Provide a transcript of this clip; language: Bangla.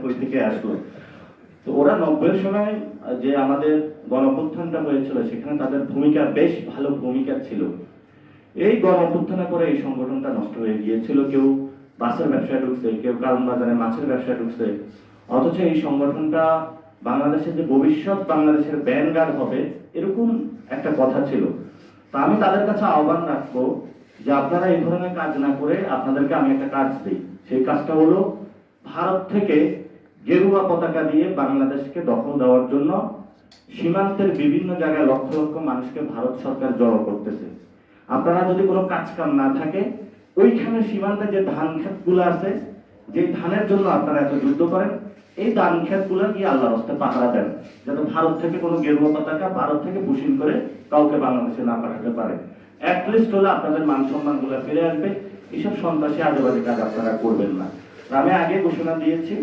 কই থেকে আসলো। তো ওরা 90-এর সময় যে আমাদের গণঅভ্যুত্থানটা হয়েছিল সেখানে তাদের ভূমিকা বেশ ভালো ভূমিকা ছিল। এই গণঅভ্যুত্থানের পরে এই সংগঠনটা নষ্ট হয়ে গিয়েছিল। কেউ বাসের ব্যবসায় ঢুকছে, কেউ কারণ বাজারে মাছের ব্যবসায় ঢুকছে। অথচ এই সংগঠনটা বাংলাদেশের যে ভবিষ্যৎ বাংলাদেশের ব্যানগার্ড হবে এরকম একটা কথা ছিল। তা আমি তাদের কাছে আহ্বান রাখবো যে আপনারা এই ধরনের কাজ না করে আপনাদেরকে আমি একটা কাজ দিই। সেই কাজটা হলো ভারত থেকে গেরুয়া পতাকা দিয়ে বাংলাদেশকে দখল দেওয়ার জন্য সীমান্তের বিভিন্ন জায়গায় লক্ষ লক্ষ মানুষকে ভারত সরকার জড়ো করতেছে। আপনারা যদি কোনো কাজ কাম না থাকে ওইখানে সীমান্তে যে ধান ক্ষেতগুলো আছে, যে ধানের জন্য আপনারা এত যুদ্ধ করেন, এই ধান ক্ষেতগুলো কি আল্লাহর রাস্তায় পাহারা দেন, যাতে ভারত থেকে কোনো গেরুয়া পতাকা ভারত থেকে পুশিং করে কাউকে বাংলাদেশে না পাঠাতে পারে। অ্যাটলিস্ট হলে আপনাদের মান সম্মান গুলো ফিরে আসবে। এইসব সন্ত্রাসী আজেবাজে কাজ আপনারা করবেন না। আমি আগে ঘোষণা দিয়েছি।